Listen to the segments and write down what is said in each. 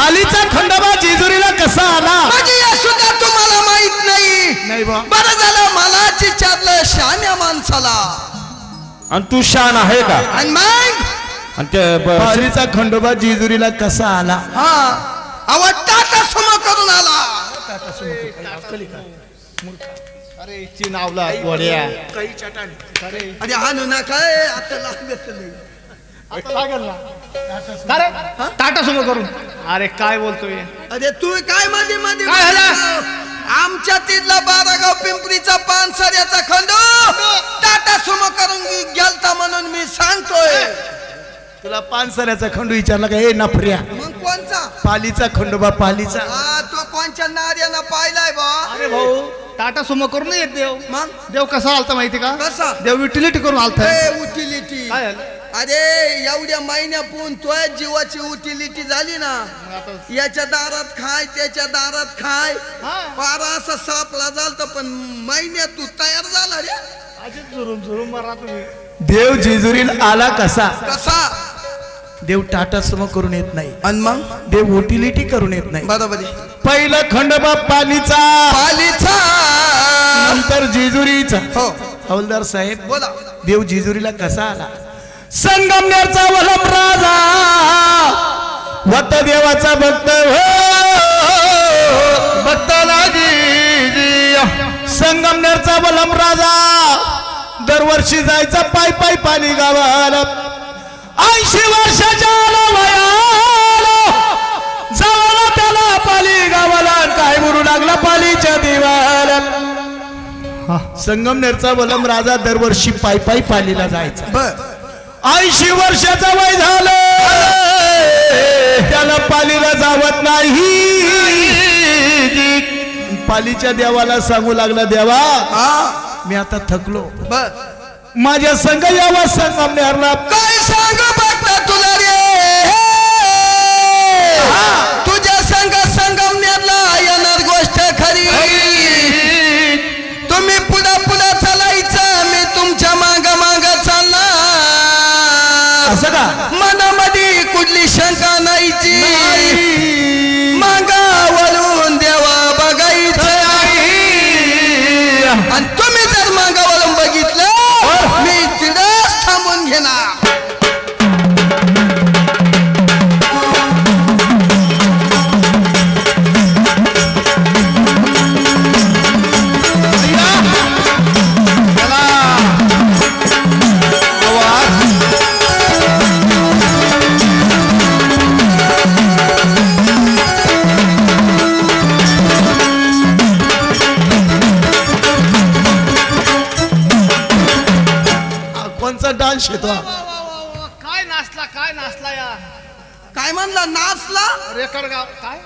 पालीचा खंडोबा जेजुरीला कसा आला म्हणजे या सुद्धा तुम्हाला माहित नाही बा बरं झालं मला विचारलं शहाण्या माणसाला आणि तू शान आहे का आणि मग आणि त्या पालीचा खंडोबा जेजुरीला कसा आला हा आवाज टाटा सुमो करून आला अरे इची नावला गोड्या अरे हाणू नका आता लागलं टाटा सुमो करून अरे काय बोलतोय अरे तू काय मध्ये मध्ये काय झालं? आमच्या तिथला बारागाव पिंपरीचा पानसऱ्याचा खंडो टाटा सुमो करून गेलता म्हणून मी सांगतोय तुला पानसऱ्याचा खंडू विचारला का ए नफऱ्या मग कोणचा पालीचा खंडोबा पालीचा हा तो कोणच्या नार्यानं पाहिलाय बा अरे भाऊ टाटा सुमो करून येत देव मग देव कसा आलता माहिती का कसा देव युटिलिटी करून आलता युटिलिटी काय झालं? अरे एवढ्या महिन्यापून तो जीवाची युटिलिटी झाली ना याच्या दारात खाय त्याच्या दारात खाय पारा असा सापला झालता पण महिन्यात तू तयार झाला रे अजित झुरून झुरून मारा तुम्ही देव जेजुरीला आला कसा कसा देव टाटा सुमो करून येत नाही आणि मग देव युटिलिटी करून येत नाही बरोबर आहे पहिला खंडोबा पालीचा पालीचा नंतर जेजुरीचा हो हवलदार साहेब बोला देव जेजुरीला कसा आला संगमनेरचा वलम राजा वत देवाचा भक्त भक्ताला संगमनेरचा वलम राजा दरवर्षी जायचा पाय पाय पाली गावाला 80 वर्षाच्या वयाला जावाला त्याला पाली गावाला काय बोलू लागला पालीच्या देवाला संगमनेरचा वलम राजा दरवर्षी पाय पाय पालीला जायचा बर 80 वर्षाचा वय झालं त्याला पालीला जावत नाही पालीच्या देवाला सांगू लागला देवा मी आता थकलो बर माझ्या संग यावा संगमनेरला काय सांगू बघता तुला रे तुझ्या संग संगमनेरला येणार गोष्ट खरी तुम्ही पुढा पुढा चालायचं मी तुमच्या माग माग चालणार असं का मनामध्ये कुठली शंका नाहीची मागा वळून देवा बघायचं आणि तुम्ही जर मागा वळून बघितलं मी तिथंच थांबून घेणार डान्स येतो काय नाचला या काय म्हणला नाचला रेकडगाव काय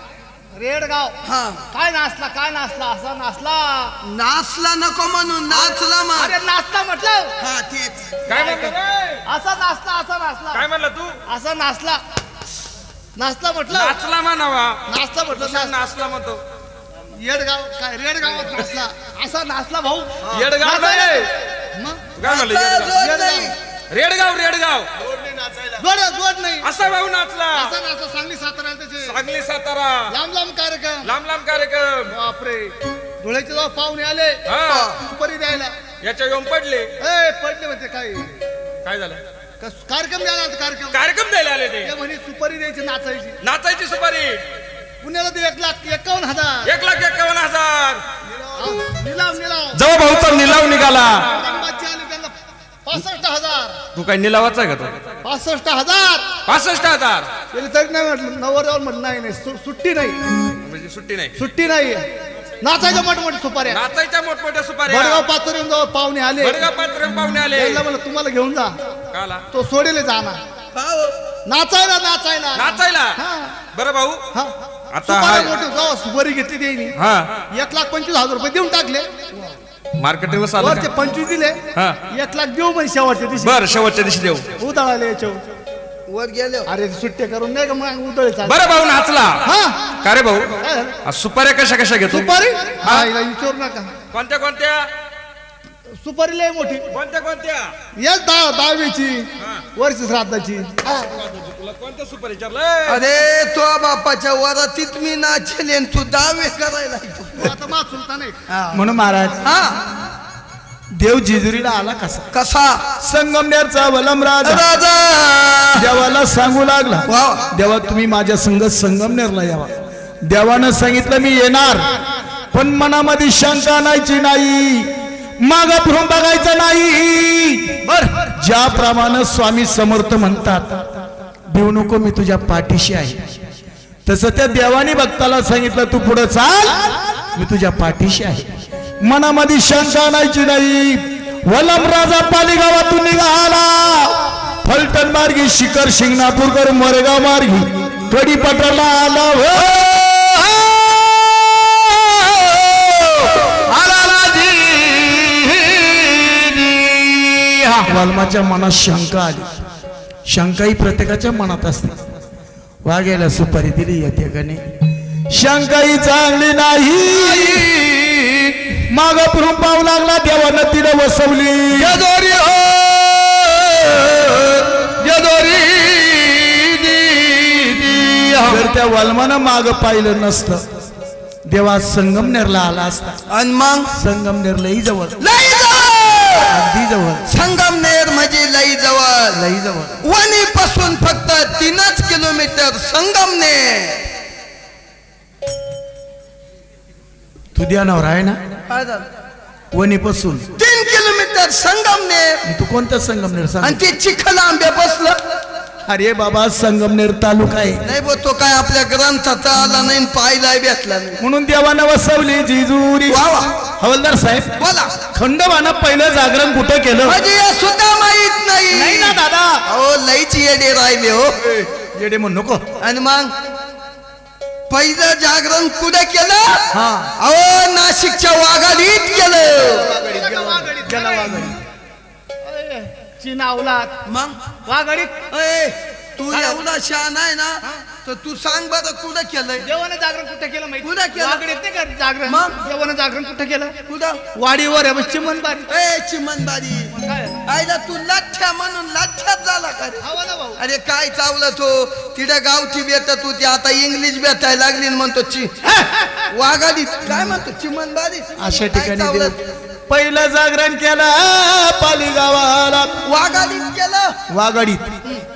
रेडगाव हा काय नाचला असा नाचला नाचला नको म्हणून नाचला मग अरे नाचला म्हटलं हा तेच काय म्हणलं असा नाचला काय म्हणलं तू असा नाचला म्हटलं नाचला म्हणावा नाचला म्हटलं नाचला म्हणतो येडगाव काय रेडगावात नाचला असा नाचला भाऊ येडगाव नाही मग काय म्हणलं जोड नाही. रेडगाव जोड नाही असा भाऊ नाचला असा नाचला सांगली सातारा त्याचे सांगली सातारा लांब कार्यक्रम लांब कार्यक्रम बापरे धुळ्याचे जेव्हा पाहुणे आले हा सुपारी द्यायला याच्या येऊन पडले पडले म्हणते काय झालं कार्यक्रम द्यायला कार्यक्रम द्यायला आले ते म्हणे सुपारी द्यायची नाचायची सुपारी पुण्याला ते 1,51,000 1,51,000 निलाव जेव्हा भाऊचा निलाव निघाला त्यांना 65,000 तू काय निलावाचा आहे का तू 65,000 65,000 तरी तरी नाही म्हटलं नवरदेवाला म्हटलं नाही सुट्टी नाही म्हणजे सुट्टी नाही नाचायच्या मोठमोठ्या सुपाऱ्या नाचायच्या मोठमोठ्या सुपाऱ्या बडगाव पाचोरीहून जवळ पाहुणे आले बडगाव पाचोरीहून पाहुणे आले त्याला म्हणलं तुम्हाला घेऊन जा काला तो सोडेले जाणार नाचायला बरं भाऊ हा आता जेव्हा सुपारी घेतली त्यांनी हा 1,25,000 रुपये देऊन टाकले मार्केटिंग वरचे 25 दिले हा 1,00,000 देऊ म्हणजे शेवटच्या दिवशी बरं शेवटच्या दिवशी देऊ उदळाले याच्यावर वर गेले अरे सुट्टे करून नाही का मग उदळ बरं भाऊ नाचला हा का रे भाऊ काय? सुपाऱ्या कशा घेतो सुपारी हा हिला विचारू नका कोणत्या सुपारी लय मोठी कोणत्या कोणत्या येस 10वीची वर्ष श्राद्धाची तुला कोणत्या सुपर विचारलं अरे तो बापाच्या वरातीत मी नाचेल तू दावे करायला आता मा चुलता नाही म्हणून महाराज हा देव जेजुरीला आला कसा कसा संगमनेरचा वलमराज राजा देवाला सांगू लागला वा देवा तुम्ही माझ्या संग संगमनेरला यावा देवानं सांगितलं मी येणार पण मनामध्ये शंका आणायची नाही माग फिरून बघायचं नाही बर ज्याप्रमाणे स्वामी समर्थ म्हणतात देऊ नको मी तुझ्या पाठीशी आहे तसं त्या देवाने भक्ताला सांगितलं तू पुढे चाल मी तुझ्या पाठीशी आहे मनामध्ये शंका आणायची नाही वलम राजा पालीगावातून निघाला फलटण मार्गी शिखर शिंगणापूरकर मोरगाव मार्गी कडी पठारला आला वाल्माच्या मनात शंका आली शंका ही प्रत्येकाच्या मनात असते वाघ्याला सुपारी दिली या ठिकाणी शंका ही चांगली नाही माग फिरून पाहू लागला देवानं तिला वसवली जदोरी हो जदोरी जर त्या वाल्मानं माग पाहिलं नसतं देवा संगमनेरला आला असता आणि मग संगमनेर लई जवळ लई जवळ अगदी जवळ संगमनेर म्हणजे लई जवळ वणी पासून फक्त 3 किलोमीटर संगमनेर तू ध्यानावर आहे ना काय झालं वणी पासून 3 किलोमीटर संगमनेर तू कोणतं संगमनेर सांग आणि ते चिखल आंबे बसलं अरे बाबा संगमनेर तालुका आहे नाही बो तो काय आपल्या ग्रंथात आला नाही पाहिला भेटला नाही म्हणून देवानं वसवली जेजुरी वा वा हवलदार साहेब बोला खंडोबानं पहिलं जागरण कुठं केलं म्हणजे हे सुद्धा माहित नाही ना दादा अहो लईच येडे राहिले हो येडे म्हणू नको आणि मग पहिलं जागरण कुठे केलं हा अहो नाशिकच्या वाघाडीत केलं चिनावलात मग वाघाडीत ए तू एवढा शहाणा आहे ना तर तू सांग बरं कुठं केलंय देवानं जागरण कुठं केलं माहिती कुठं केलं? वाघाडीत नाही का जागरण मग? देवानं जागरण कुठं केलं कुठं वाडीवर आहे चिमणबारी ए चिमनबारी काय आईला तू लाठ्या म्हणून लाठ्यात झाला का रे? हवा ना भाऊ अरे काय चावलं तो तिथे गावठी भेटत होती आता इंग्लिश भेटायला लागली आणि म्हणतो वाघाडीत काय म्हणतो चिमनबारी अशा काय ठिकाणी चावलं? देव पहिलं जागरण केलं पाली गावाला वाघाडीत केलं वाघाडीत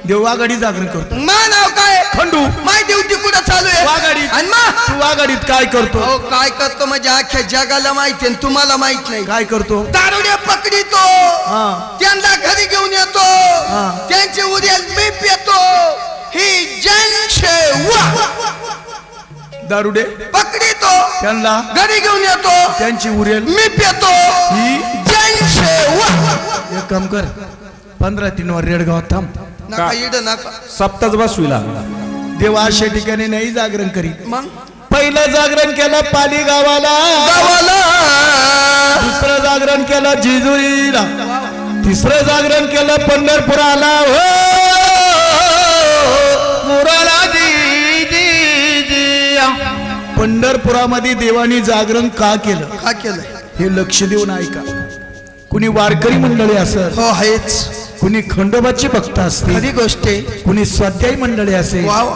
देव वाघाडी जागरण करतो मा नाव काय खंडू माय ड्युटी कुठं चालू आहे वाघाडीत आणि मा तू वाघाडीत काय करतो अहो काय करतो म्हणजे अख्ख्या जगाला माहिती आहे तुम्हाला माहित नाही काय करतो दारुडे पकडितो हा त्यांना घरी घेऊन येतो त्यांची उद्याल मी पेतो ही जनसेवा दारुडे पकडितो त्यांना घरी घेऊन येतो त्यांची उरेल मी पेतो ही जनसेवा एक काम कर 15-3 वर रेडगावात थांब नका इड नका सप्ताच बसविला देव अशा ठिकाणी नाही जागरण करीत मग पहिलं जागरण केलं पाली गावाला गावाला दुसरं जागरण केलं जेजुरीला तिसरं जागरण केलं पंढरपुराला पंढरपुरामध्ये देवानी जागरण का केलं का केलं हे लक्ष देऊन ऐका कुणी वारकरी मंडळी असत हो आहेच कुणी खंडोबाचे भक्त असतील खरी गोष्ट आहे कुणी स्वाध्यायी मंडळी असेल वा वा.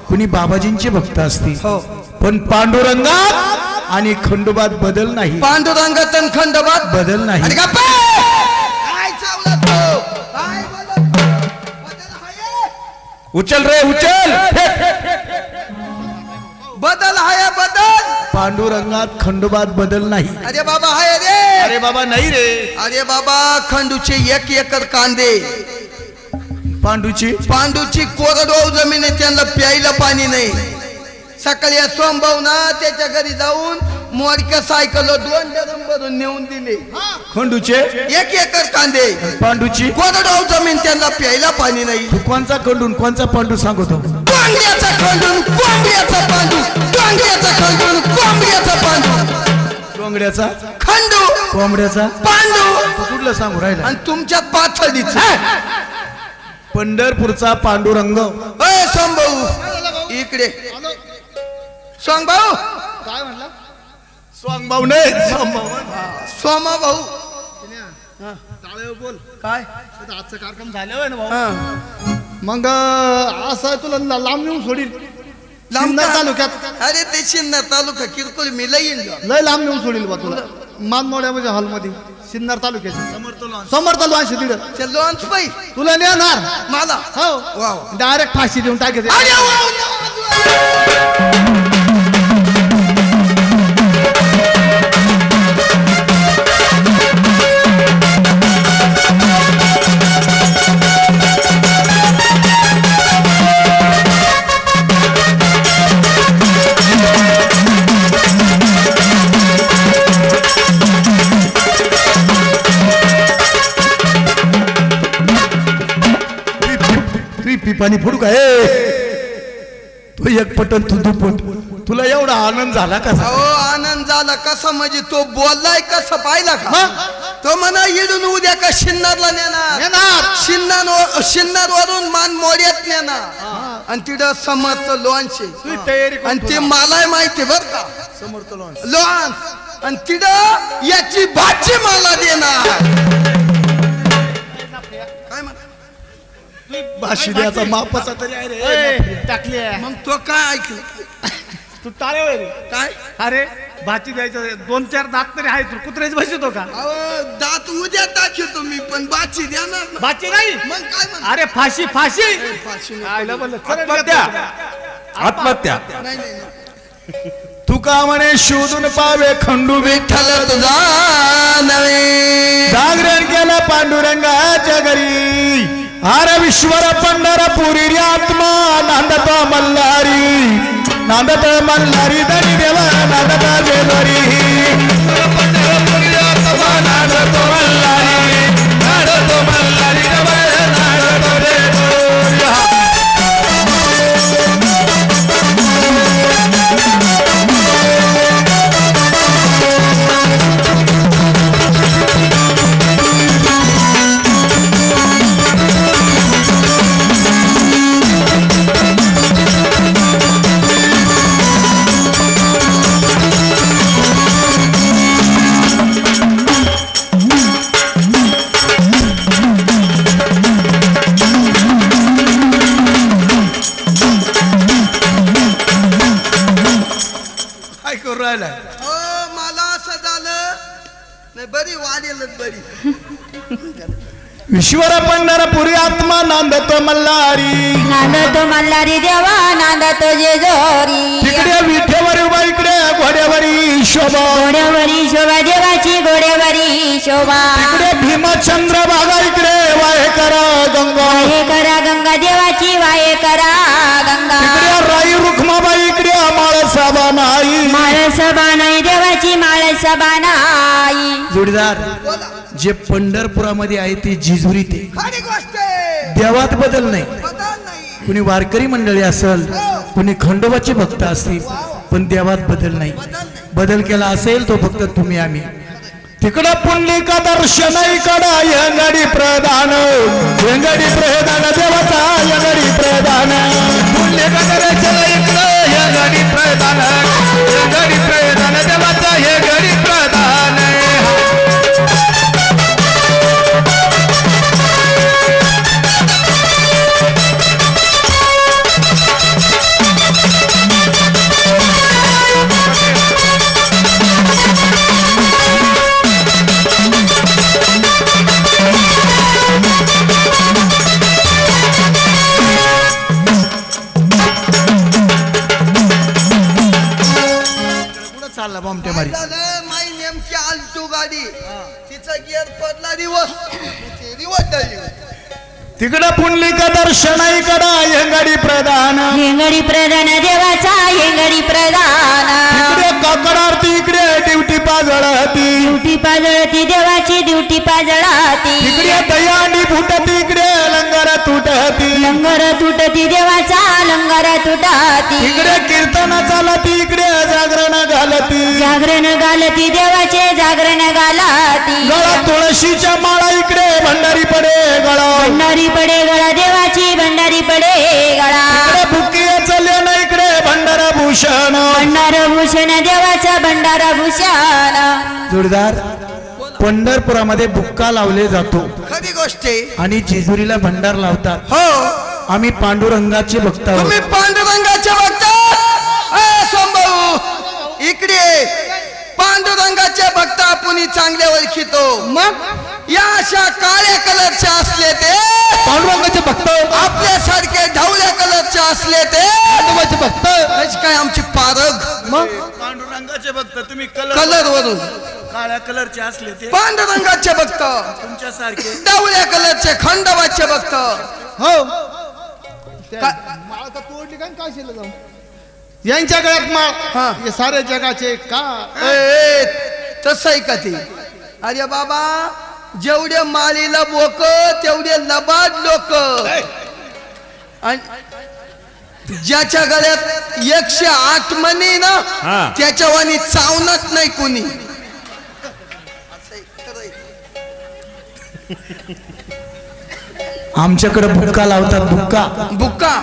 कुणी बाबाजींचे भक्त असतील हो पण पांडुरंगात आणि खंडोबात बदल नाही पांडुरंगात आणि खंडोबात बदल नाही आणि गप्प! काय चावला तो? काय बोलत? बदल हाय? उचल रे उचल बदल हाय बदल पांडुरंगात खंडोबात बदल नाही अरे बाबा हाय रे अरे बाबा नाही रे अरे बाबा खंडूचे 1 एकर कांदे पांडूची पांडूची कोरडवाहू जमीन आहे त्यांना प्यायला पाणी नाही सकाळी सोमभाऊ ना त्याच्या घरी जाऊन मोडक्या सायकल 2 डरम भरून नेऊन दिले खंडूचे 1 एकर कांदे पांडूची कोरडवाहू जमीन त्यांना प्यायला पाणी नाही तू कोणचा खंडून कोणचा पांडू सांगतो कोंबड्याचा खंडून कोंबड्याचा पांडू कोंबड्याचा खंडून कोंबड्याचा पांडू डोंगड्याचा खंडू कोंबड्याचा पांडू तू कुठलं सांगू राहिला आणि तुमच्यात पाथडीच पंढरपूरचा पांडुरंग अय सोमभाऊ इकडे सोमभाऊ काय म्हणला स्वांगभाऊ नाही सोमा भाऊ टाळे बोल काय आता आजचा कार्यक्रम झाल्यावर ना भाऊ हा. मग असं तुला लांब नेऊन सोडील लांब सिन्नर का? तालुक्यात अरे ते सिन्नर तालुका किरकोळ मी लईन लय लांब नेऊन सोडील बा तुला मानमोड्यामध्ये हॉलमध्ये सिन्नर तालुक्याचे समर्थ लॉन्च तिकडं ते लॉन्च पाई तुला नेणार मला हो वाव डायरेक्ट फाशी देऊन टाकायचं अरे वाव. पिपाणी फोडू का तो एक पटन तू दुपट तुला एवढा आनंद झाला का अहो आनंद झाला कसा म्हणजे तो बोललाय कसं पाहिला का तो म्हणा इडून उद्या का शिन्नरला नेणार शिन्नर वरून मान मोड्यात नेणार आणि तिथं समर्थ लॉन्च आणि ते मलाही माहिती बर का समर्थ लॉन्च आणि तिथं याची भाजी मला देणार काय म्हणा भाशी द्याचा मापाचा तरी आहे रे टाकली मग तो काय ऐकलं तू टाळे होय रे. काय अरे भाची द्यायचं 2-4 दात तरी आहे तू कुत्र्याच बसतो का अहो दात उद्या टाकतो मी पण बाची देणार ना. भाची नाही मग काय म्हणा अरे फाशी फाशी फाशी आयला बोललं चल आत्महत्या आत्महत्या नाही नाही नाही. तू का म्हणे शोधून पावे खंडू विठ्ठल तुझा नवे जागरण केलं पांडुरंगाच्या घरी आर विश्वर पंढरपुरी रे आत्मा नांदत मल्हारी दरी देवा नांदत जेलरी पंढरपुरी आत्मा नांदत मल्हारी देवा नांदत जेलरी. काय करू राहिला हो मला असं झालं नाही बरी वाढेलच बरी ईश्वर पंढरपुरी आत्मा नांदतो मल्हारी नांदतो मल्हारी देवा नांदतो जेजोरी तिकडे विठेवर उभा इकडे घोड्यावरी शोभा घोड्यावरी शोभा देवाची घोड्यावरी शोभा इकडे भीमचंद्र बागा इकडे वाहे करा गंगा वाहे करा गंगा देवाची वाहे करा गंगा इकडे राई रुक्माबाई इकडे माळसाबा नाही माळसभा नाही देवाची माळसभा नाही जोडीदार बोला जे पंढरपुरामध्ये आहे ते जिजुरी ते खरी गोष्ट आहे देवात बदल नाही बदल नाही कुणी वारकरी मंडळी असेल कुणी खंडोबाचे भक्त असतील पण देवात बदल नाही बदल केला असेल तो फक्त तुम्ही आम्ही तिकडं पुंडलिका दर्शन इकडं यंगडी प्रधान देवाचा यंगडी प्रधान पुंडलिका दर्शन इकडं यंगडी प्रधान देवाचा यंगडी प्रधान चालला बॉम्बटे मारी माई नेमकी आलटू गाडी तिचा गिअर पडला रिवर्स तिकडं पुंडलिका दर्शन इकडं यंगडी प्रधान हेंगडी प्रधान देवाचा हेंगडी प्रधान इकडे काकड आरती इकडे ड्युटी पाजळती ड्युटी पाजळती देवाची ड्युटी पाजळती इकडे दयांडी फुटती इकडे लंगर तुटती लंगर तुटती देवाचा लंगर तुटती इकडे कीर्तन चालती इकडे जागरण घालती जागरण घालती देवाचे जागरण घालती गळा तुळशीच्या माळा इकडे भंडारी पडे गळा भंडारी पडे गळा देवाची भंडारी पडे गळा इकडे बुकी चले ना इकडे भंडारा भूषण भंडार भूषण देवाचा भंडारा भूषण जोडीदार पंढरपुरामध्ये बुक्का लावले जातो खरी गोष्ट आहे. आणि जेजुरीला भंडार लावतात. हो आम्ही पांडुरंगाचे भक्त आहोत. तुम्ही पांडुरंगाचे भक्त. सोमभाऊ इकडे पांडुरंगाचे भक्त आपण चांगले ओळखितो. मग या अशा काळ्या कलरचे असले ते पांडुरंगाचे भक्त, आपल्यासारखे ढवळ्या कलरचे असले ते पांडुरंगाचे भक्त. हेच काय आमची पारग. मग पांडुरंगाचे भक्त तुम्ही कलर वरून काळ्या कलरचे असले ते पांडुरंगाचे भक्त, तुमच्यासारखे ढवळ्या कलरचे खंडोबाचे भक्त. हो का- माळ का तोडली काय शिल्ल जाऊन यांच्या गळ्यात माळ. हा. हे सारे जगाचे का तसं आहे का ते? अरे बाबा जेवढे माळीला बोक तेवढे लबाड लोक. ज्याच्या गळ्यात 108 मणी ना हा. त्याच्या वाणी चावणत नाही कुणी. आमच्याकडे बुक्का लावतात. बुक्का बुक्का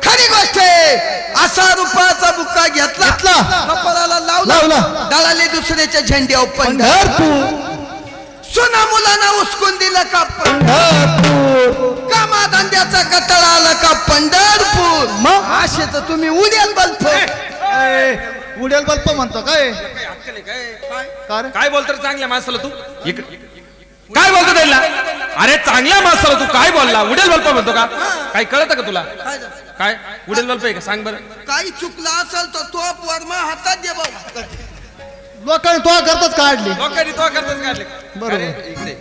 खरी गोष्ट आहे. असा रुपयाचा बुक्का घेतला कपाळाला लावला दळाले दुसऱ्याच्या झेंड्यावर पंढरपूर. सुना मुलांना उचकून दिलं का पंढरपूर. कामा धंद्याचा कटाळा आला का पंढरपूर. मग असे तर तुम्ही उद्याल बल्फ. उडेल बल्प म्हणतो काय? काय काय बोलतो चांगल्या माणसाला तू? काय बोलतो त्याला? अरे चांगल्या माणसाला तू काय बोलला? उडेल बल्प म्हणतो का? काय कळतं का तुला? काय उडेल बल्प आहे का? सांग बरं. काही चुकला असेल तर तो वर्मा हातात दे बाबा. लोकांनी तो करतच काढली. लोकांनी तो करताच काढले. बरोबर. इकडे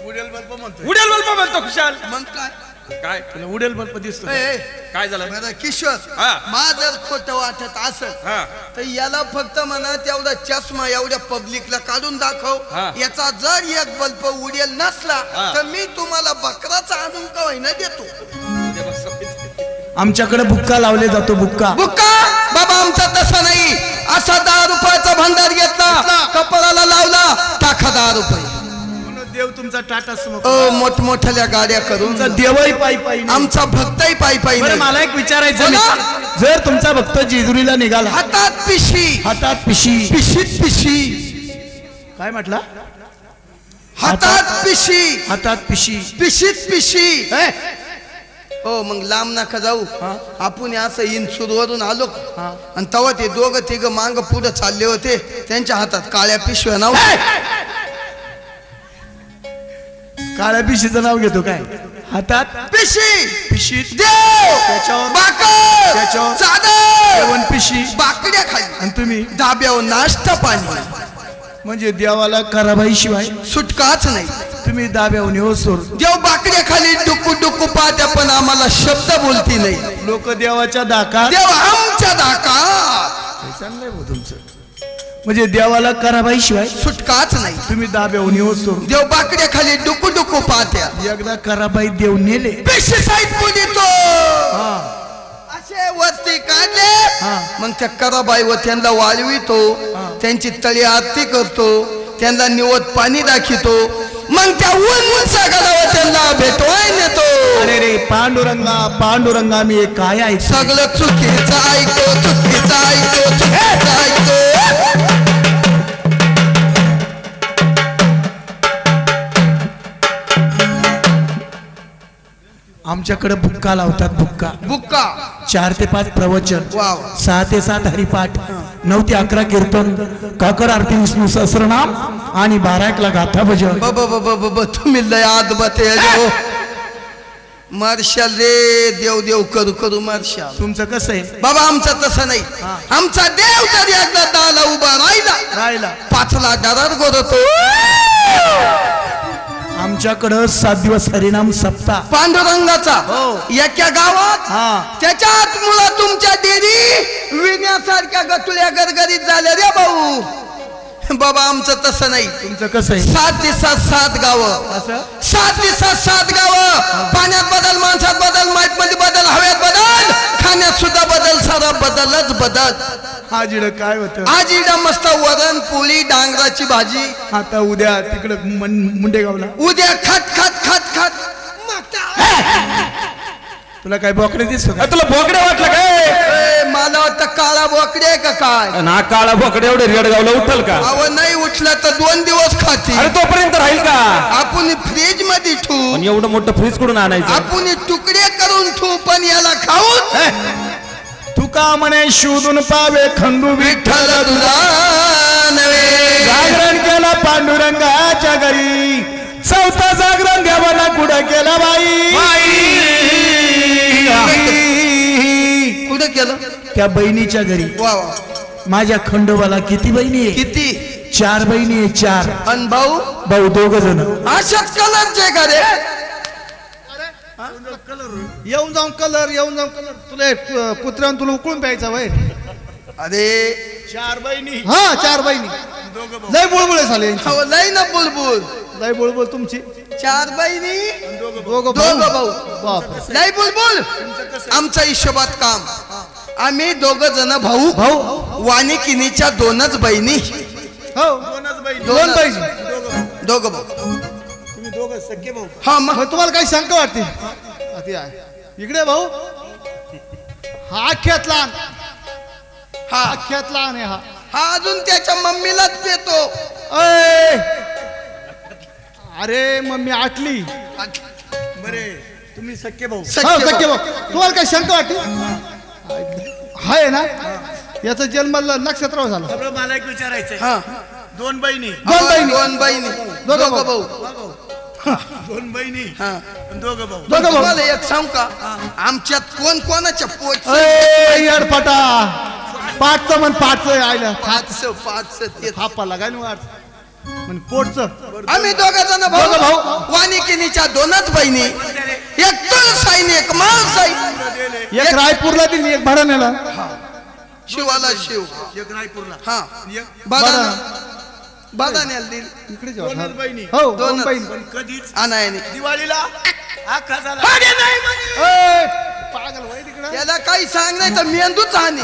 उडेल बल्ब म्हणतो. उडेल बल्प म्हणतो खुशाल. मग काय काय तुला उडेल बल्ब दिसतो. काय झालं? बरं किशोर हा. माझं खोटं वाटत असेल हा तर याला फक्त म्हणा तेवढा चष्मा एवढ्या पब्लिकला काढून दाखव. हा. याचा जर एक बल्ब उडेल नसला हा. तर मी तुम्हाला बकराचा आणून का होईना देतो. आमच्याकडे बुक्का लावले जातो. बुक्का बुक्का बाबा आमचा तसा नाही. असा 10 रुपयाचा भंडार घेतला कपाळाला लावला टाका 10 रुपये. देव तुमचा टाटा सुमो. मोठमोठ्या गाड्या करून तुमचा देवही पायी पायी नाही. आमचा भक्तही पायी पायी बरं नाही. मला एक विचारायचं बोला. आहे. जर तुमचा भक्त जेजुरीला निघाला हातात पिशी हातात पिशी पिशीत पिशी काय म्हटला? हातात पिशी हातात पिशी पिशीत पिशी. हो मग लांब नका जाऊ. आपण असं इन्सूरवरून आलो आणि तेव्हा ते दोघं तिघ मांग पुढे चालले होते. त्यांच्या हातात काळ्या पिशव्या नाव. काळ्या पिशीचं नाव घेतो काय? हातात पिशी पिशीत देव त्याच्यावर बाकर त्याच्यावर चादर जेवण पिशी बाकड्या खाली आणि तुम्ही धाब्यावर नाश्ता पाणी. म्हणजे देवाला कराबाई शिवाय सुटकाच नाही. तुम्ही दाब्याहून येऊ सोर. देव बाकड्या खाली डुकू डुकू पाहत्या पण आम्हाला शब्द बोलती नाही. लोक देवाच्या दाकात. देव आमच्या दाका चांगलंय भाऊ तुमचं. म्हणजे देवाला कराबाई शिवाय सुटकाच नाही. तुम्ही दाब्याहून येऊ सोर. देव बाकड्या खाली डुकू डुकू पाहत्या. एकदा कराबाई देव नेले. पेशी साईड बोलितो असे वरती काढले. मग त्या कराबाई व त्यांना वाळवितो. त्यांची तळी आरती करतो. त्यांना निवत पाणी दाखवतो. मग त्या उंच गडावर त्यांना भेटवाय नेतो. अरे रे पांडुरंगा पांडुरंगा मी काय आहे? सगळं चुकीचं ऐकतो चुकीचं ऐकतो चुकीचं ऐकतो. आमच्याकडे बुक्का लावतात. बुक्का बुक्का 4 ते 5 प्रवचन, वाव. 6 ते 7 हरिपाठ, 9 ते 11 कीर्तन, काकर आरती विष्णू सहस्रनाम आणि 12 ला गाथा भजन. तुम्ही लय आत बते हो. मार्शाल रे देव देव करू करू मार्शाल. तुमचं कसं आहे बाबा आमचं तसं नाही. आमचा देव जरी एकदा दाला उभा राहिला 5ला डरार गोरतो. आमच्याकडं 7 दिवस हरिनाम सप्ताह पांडुरंगाचा एका गावात त्याच्यात मुला तुमच्या देरी विण्यासारख्या गटुल्या गरगरीत झाल्या रे भाऊ. बाबा आमचं तसं नाही. तुमचं कसं आहे? 7 दिवसात 7 गावं. 7 दिवसात 7 गावं. पाण्यात बदल, माणसात बदल, माईट मध्ये बदल, हव्यात बदल, खाण्यात सुद्धा बदल, सारा बदलच बदल. आज इकडं काय होतं? आज इडा मस्त वरण पोळी डांगराची भाजी. आता उद्या तिकडं मुंडेगावला. उद्या खट खट खट खट. तुला काय बोकडे दिसतो का? तुला बोकडे वाटलं काय? मला वाटतं काळा बोकडे आहे का काय ना काळा बोकडे एवढे रेडगावला उठल का अव नाही उठलं तर 2 दिवस खाती अरे तोपर्यंत राहील का आपण फ्रीज मध्ये ठेवू पण एवढं मोठं फ्रीज कुठून आणायचं आपण तुकडे करून ठेवू पण याला खाऊन तुका म्हणे शोधून पावे खंडू विठ्ठल तुझा नव्हे जागरण केला पांडुरंगाच्या घरी चौथा जागरण देवाला कुठं केला बाई कुठे केलं त्या बहिणीच्या घरी वा वा माझ्या खंडोबाला किती बहिणी आहे किती 4 बहिणी आहे 4 अन भाऊ भाऊ 2 जण अशाच कलरचे का रे येऊन जाऊन कलर तुला कुत्र्यानं तुला उकळून प्यायचा वय अरे 4 बहिणी हा 4 बहिणी लय बुळबुळे झाले अहो, लय ना बुलबुल लय बुळबुळ तुमची 4 बहिणी दोघं दोघं भाऊ बाप लय बुलबुल आमच्या हिशोबात काम आम्ही 2 जण भाऊ भाऊ वानिकिनीच्या 2च बहिणी हो 2 बहिणी दोघं भाऊ तुम्ही 2 सख्खे भाऊ हा मग मग तुम्हाला काही शंका वाटते ती आहे. इकडे भाऊ हा अख्ख्यात लहान हा अख्ख्यात लहान आहे हा हा अजून त्याच्या मम्मीलाच देतो अय! अरे मम्मी आटली बरे तुम्ही सख्खे भाऊ हो सख्खे सख्खे भाऊ. भाऊ तुम्हाला काही शंका वाटते हाय ना याचा जन्म नक्षत्रावर झाला सगळं मला एक विचारायचंय हा 2 बहिणी 2 बहिणी 2 बहिणी दोघं दोघं भाऊ 2 बहिणी हा 2 भाऊ दोघं भाऊ तुम्हाला एक सांग का आमच्यात कोण कोणाच्या पोट अय येडपटा पाठचं म्हण पाठचं आयला 5 ते थापा लागाय ना म्हण पोटचं आम्ही 2 जण दोघं भाऊ भाऊ. वानिकिनीच्या 2च बहिणी एक तुळसाईन एक माळसाई एक रायपूरला दिली एक भाडाण्याला शिवाला शिव एक रायपूरला हा एक बदाण्याला दिल इकडे 2 बहिणी हो 2 दोनच. बहिणी पण कधीच अनायाने दिवाळीला आखा झाला अय, पागल वय तिकडे त्याला काही सांग नाही तर मेंदूच हानी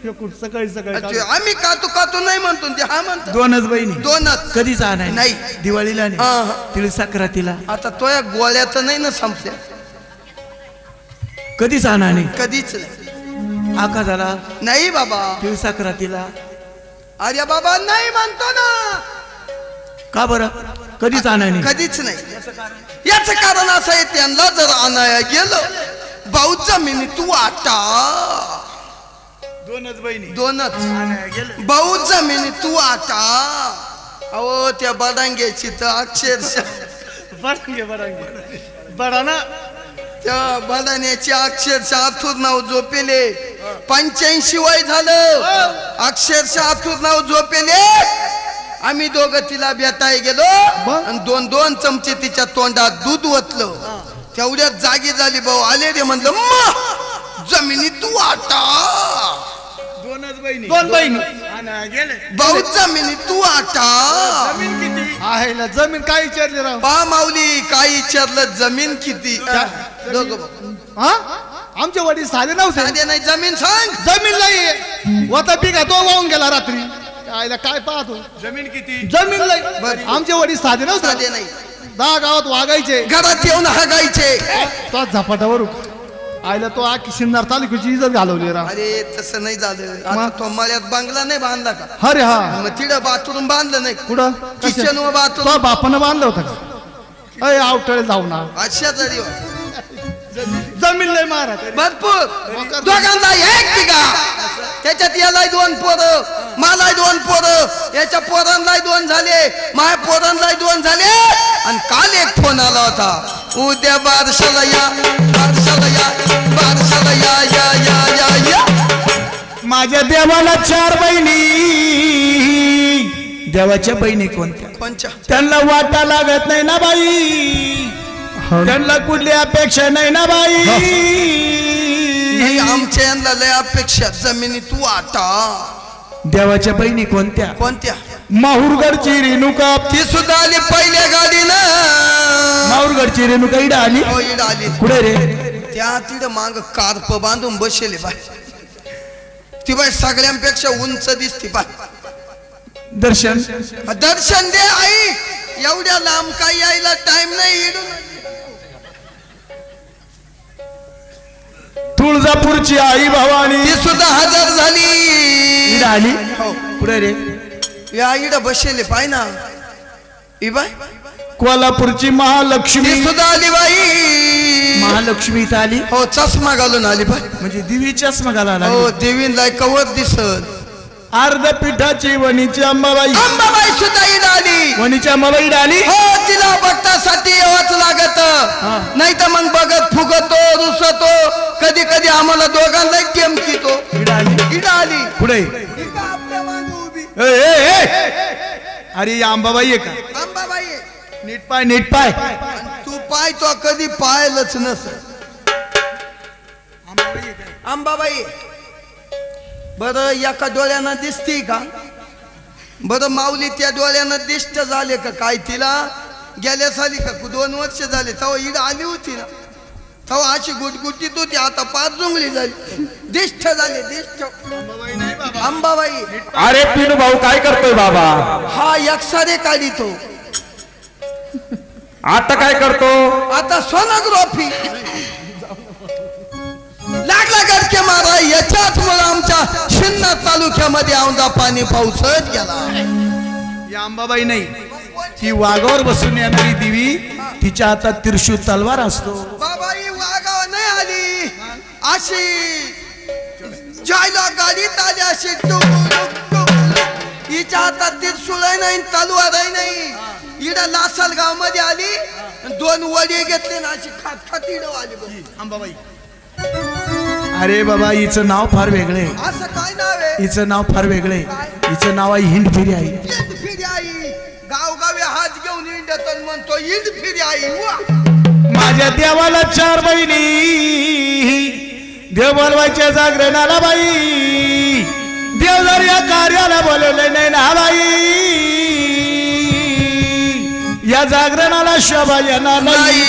फेकून सकाळी सकाळी आम्ही कातू नाही म्हणतो ते हा म्हणतो 2 बहिणी 2च कधीच आणाय नाही. दिवाळीला हा, हा. नाही तिळसाकरातीला आता तो या गोळ्यात नाही ना संपल्या कधीच आणा नाही कधीच नाही. आखा झाला नाही बाबा तिळसाकरातीला अरे बाबा नाही म्हणतो ना का बरं कधीच आणा नाही कधीच नाही याच कारण असं आहे त्यांना जर आणाया गेलं भाऊ जमिनी तू आटा 2 बहिणी 2च भाऊ जमिनी तू आटा अहो त्या बडांग्याची तर अक्षरशः बडाना त्या बडाण्याची अक्षरशः आथूर नाव झोपेले 85 वय झालं अक्षरशः आथूर नाव झोपेले आम्ही 2 तिला भेटाय गेलो आणि 2 चमचे तिच्या तोंडात दूध ओतलं तेवढ्यात जागी झाली भाऊ आले रे म्हणलं जमिनी तू आटा 2 बहिणी 2 बहिणी आणा गेले भाऊ जमिनी तू आटा जमीन किती आहे ना जमीन काय विचारली राव पा माऊली काय विचारलं जमीन किती दोघं भाऊ. हा आमचे वडील साधे नव्हते साधे नाही जमीन सांग जमीन नाही होता पिका तो वाहून गेला रात्री आईला काय पाहतो जमीन किती जमीन नाही बरं. आमचे वडील साधे साधे नव्हते नाही 10 गावात वागायचे घरात येऊन हागायचे तो झपाटावर आईला तो आखी सिन्नर तालुक्याची इज्जत घालवली राव अरे तसं नाही झालं आता तो मळ्यात बांगला नाही बांधला का अरे हा मग तिथं बाथरूम बांधलं नाही कुठं किचन व तो बाथरूम बापानं बांधलं होतं का अय आवटळे जाऊ ना अशा जरी जमीन नाही महाराज भरपूर दोघांना 1 बिघा त्याच्यात याला 2 पोरं मला 2 पोरं याच्या पोरांना 2 झाले माझ्या पोरांना 2 झाले आणि काल एक फोन आला होता उद्या बारशाला या बारशाला या बारशाला या या या या या माझ्या देवाला 4 बहिणी देवाच्या बहिणी कोणत्या कोणच्या त्यांना वाटा लागत नाही ना बाई त्यांना कुठली अपेक्षा नाही ना बाई नाही आमच्या यांना लय अपेक्षा जमिनी तू आटा देवाच्या बहिणी कोणत्या कोणत्या माहूरगडची रेणुका ती सुद्धा आली पहिल्या गाडीनं माहूरगडची रेणुका इडा आली हो इड आली कुठे रे त्या तिथं माग कार्प बांधून बसले बाय ती बाय सगळ्यांपेक्षा उंच दिसती बाय दर्शन दर्शन दे आई एवढ्या लांब काही यायला टाइम नाही इडून तुळजापूरची आई भवानी ती सुद्धा हजर झाली. इकडे आली हो पुढे रे. या इड बसेले पाय ना ई बाय. कोल्हापूरची ती महालक्ष्मी सुद्धा आली बाई. महालक्ष्मी इथं आली हो चष्मा घालून आली बाय. म्हणजे देवीच्याच मगाला आला. हो देवींना कवच दिसत. अर्ध पिठाची वणीची अंबाबाई अंबाबाई सुद्धा इड आली. वणीची अंबाबाई इकडे आली. हो तिला बघतासाठी यावंच लागत. नाही तर मग बघत फुगतो रुसतो. कधी कधी आम्हाला दोघांना टेमकीतो. इकडे आली इड आली पुढे. इथं आपल्या मागे उभी. ए, ए, ए. अरे ही अंबाबाई आहे का? अंबाबाई नीट पाय नीट पाय. तू पाय तो कधी पायलच नस. अंबाबाई बरं एका डोळ्यानं दिसती का? बरं माऊली त्या डोळ्यानं दिष्ट झाले का काय तिला? गेल्या साली का 2 वर्ष झाले तेव्हा इड आली होती ना. तेव्हा अशी गुटगुटीत होती. आता 5 जुंगली झाली. दिष्ट झाले दिष्ट. अंबाबाई. अरे पिनू भाऊ काय करतोय बाबा? हा एक्सरे काढितो. आता काय करतो? आता सोनोग्राफी लागला गडके मारा. याच्याच मुळे आमच्या शिन्नर तालुक्यामध्ये औंधा पाणी पाऊसच गेला. ही अंबाबाई नाही, ती वाघावर बसून येणारी देवी. तिच्या हातात त्रिशूळ तलवार असतो. बाबाई वाघावर नाही आली. अशी जायला गाडीत आली अशी हिच्या हातात त्रिशूळ नाही तलवार नाही. इडा लासल गाव मध्ये आली. 2 वडी घेतले ना अशी खात खात इड आली अंबाबाई. अरे बाबा हिचं नाव फार वेगळे. असं काय नाव आहे? हिचं नाव फार वेगळे. हिचं नाव आहे हिंडफिरी आई. फिरी आई. गावगावी हात घेऊन इंडत म्हणतो ईद फिरी आई. माझ्या देवाला 4 बहिणी. देव बोलवायच्या जागरणाला बाई. देव जर या कार्याला बोलवले नाही ना बाई. या जागरणाला शोभा येणार नाही.